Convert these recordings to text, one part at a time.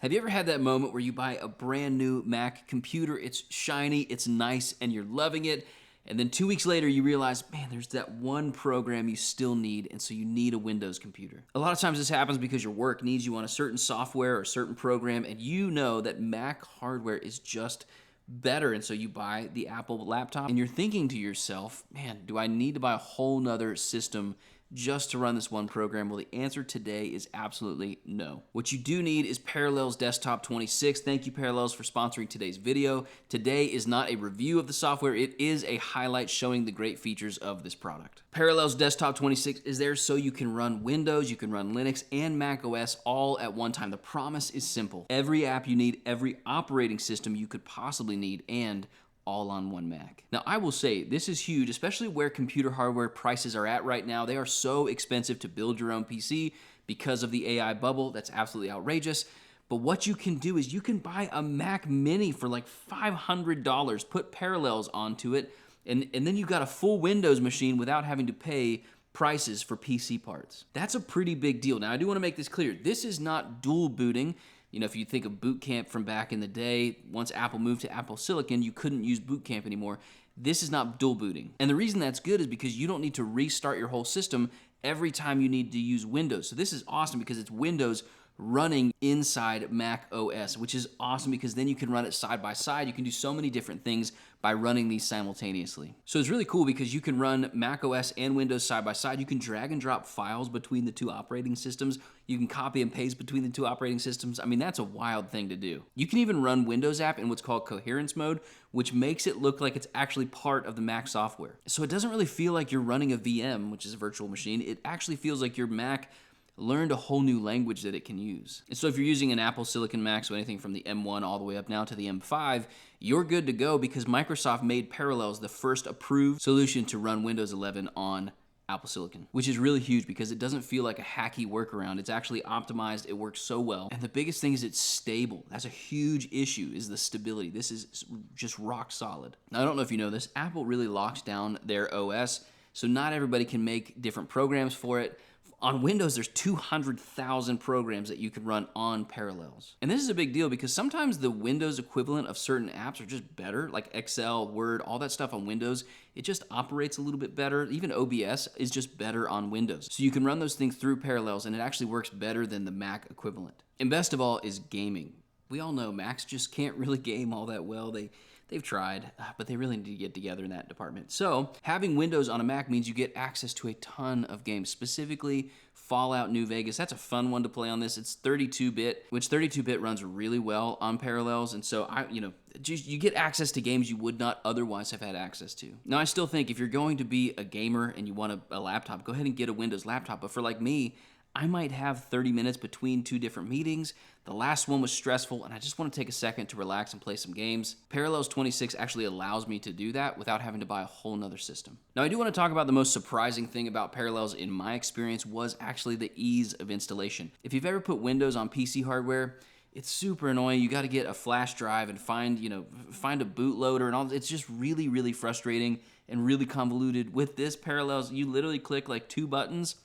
Have you ever had that moment where you buy a brand new Mac computer, it's shiny, it's nice, and you're loving it, and then 2 weeks later you realize, man, there's that one program you still need, and so you need a Windows computer. A lot of times this happens because your work needs you on a certain software or a certain program, and you know that Mac hardware is just better, and so you buy the Apple laptop, and you're thinking to yourself, man, do I need to buy a whole nother system just to run this one program? Well, the answer today is absolutely no. What you do need is Parallels Desktop 26. Thank you, Parallels, for sponsoring today's video. Today is not a review of the software. It is a highlight showing the great features of this product. Parallels Desktop 26 is there so you can run Windows, you can run Linux, and Mac OS all at one time. The promise is simple. Every app you need, every operating system you could possibly need, and all on one Mac. Now, I will say this is huge, especially where computer hardware prices are at right now. They are so expensive to build your own PC because of the AI bubble. That's absolutely outrageous. But what you can do is you can buy a Mac Mini for like $500, put Parallels onto it, and then you've got a full Windows machine without having to pay prices for PC parts. That's a pretty big deal. Now, I do want to make this clear. This is not dual booting. You know, if you think of Boot Camp from back in the day, once Apple moved to Apple Silicon, you couldn't use Boot Camp anymore. This is not dual booting. And the reason that's good is because you don't need to restart your whole system every time you need to use Windows. So this is awesome because it's Windows running inside Mac OS, which is awesome because then you can run it side by side. You can do so many different things by running these simultaneously. So it's really cool because you can run Mac OS and Windows side by side. You can drag and drop files between the two operating systems. You can copy and paste between the two operating systems. I mean, that's a wild thing to do. You can even run Windows app in what's called coherence mode, which makes it look like it's actually part of the Mac software. So it doesn't really feel like you're running a VM, which is a virtual machine. It actually feels like your Mac learned a whole new language that it can use. And so if you're using an Apple Silicon Mac, so anything from the M1 all the way up now to the M5, you're good to go because Microsoft made Parallels the first approved solution to run Windows 11 on Apple Silicon, which is really huge because it doesn't feel like a hacky workaround. It's actually optimized. It works so well. And the biggest thing is it's stable. That's a huge issue, is the stability. This is just rock solid. Now, I don't know if you know this, Apple really locks down their OS, so not everybody can make different programs for it. On Windows, there's 200,000 programs that you can run on Parallels. And this is a big deal because sometimes the Windows equivalent of certain apps are just better, like Excel, Word, all that stuff on Windows. It just operates a little bit better. Even OBS is just better on Windows. So you can run those things through Parallels and it actually works better than the Mac equivalent. And best of all is gaming. We all know Macs just can't really game all that well. They've tried, but they really need to get together in that department. So having Windows on a Mac means you get access to a ton of games, specifically Fallout New Vegas. That's a fun one to play on this. It's 32-bit, which 32-bit runs really well on Parallels. And so you get access to games you would not otherwise have had access to. Now, I still think if you're going to be a gamer and you want a laptop, go ahead and get a Windows laptop. But for like me, I might have 30 minutes between two different meetings. The last one was stressful, and I just want to take a second to relax and play some games. Parallels 26 actually allows me to do that without having to buy a whole nother system. Now, I do want to talk about the most surprising thing about Parallels in my experience was actually the ease of installation. If you've ever put Windows on PC hardware, it's super annoying. You got to get a flash drive and find a bootloader and all. It's just really, really frustrating and really convoluted. With this Parallels, you literally click like 2 buttons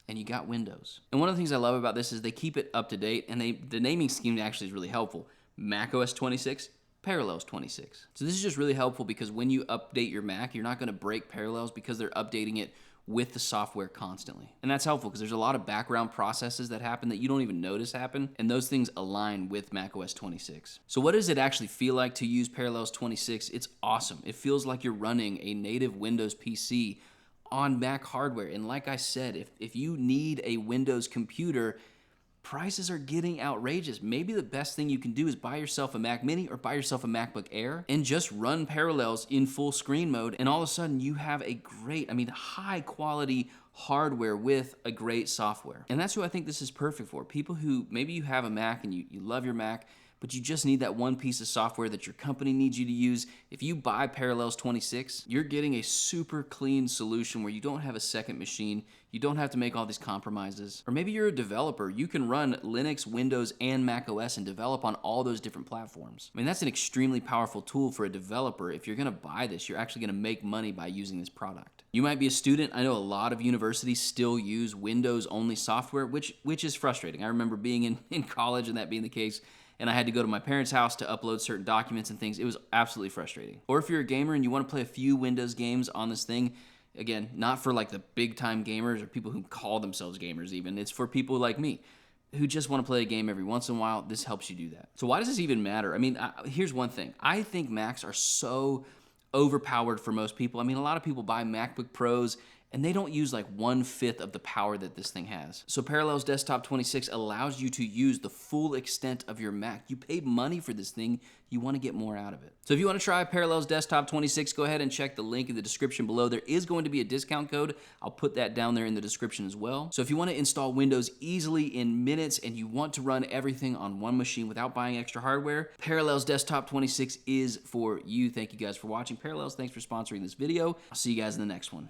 and you got Windows. And one of the things I love about this is they keep it up to date, and the naming scheme actually is really helpful. Mac OS 26, Parallels 26. So this is just really helpful because when you update your Mac, you're not gonna break Parallels because they're updating it with the software constantly. And that's helpful because there's a lot of background processes that happen that you don't even notice happen, and those things align with Mac OS 26. So what does it actually feel like to use Parallels 26? It's awesome. It feels like you're running a native Windows PC on Mac hardware. And like I said, if you need a Windows computer, prices are getting outrageous. Maybe the best thing you can do is buy yourself a Mac Mini or buy yourself a MacBook Air and just run Parallels in full screen mode. And all of a sudden you have a great, high quality hardware with a great software. And that's who I think this is perfect for. People who, maybe you have a Mac and you love your Mac, but you just need that one piece of software that your company needs you to use. If you buy Parallels 26, you're getting a super clean solution where you don't have a second machine, you don't have to make all these compromises. Or maybe you're a developer, you can run Linux, Windows, and Mac OS and develop on all those different platforms. That's an extremely powerful tool for a developer. If you're gonna buy this, you're actually gonna make money by using this product. You might be a student. I know a lot of universities still use Windows-only software, which is frustrating. I remember being in college and that being the case, and I had to go to my parents' house to upload certain documents and things. It was absolutely frustrating. Or if you're a gamer and you want to play a few Windows games on this thing, again, not for like the big time gamers or people who call themselves gamers even, it's for people like me who just want to play a game every once in a while. This helps you do that. So why does this even matter? I mean, here's one thing. I think Macs are so overpowered for most people. I mean, a lot of people buy MacBook Pros and they don't use like 1/5 of the power that this thing has. So Parallels Desktop 26 allows you to use the full extent of your Mac. You paid money for this thing, you want to get more out of it. So if you want to try Parallels Desktop 26, go ahead and check the link in the description below. There is going to be a discount code. I'll put that down there in the description as well. So if you want to install Windows easily in minutes and you want to run everything on one machine without buying extra hardware, Parallels Desktop 26 is for you. Thank you guys for watching. Parallels, thanks for sponsoring this video. I'll see you guys in the next one.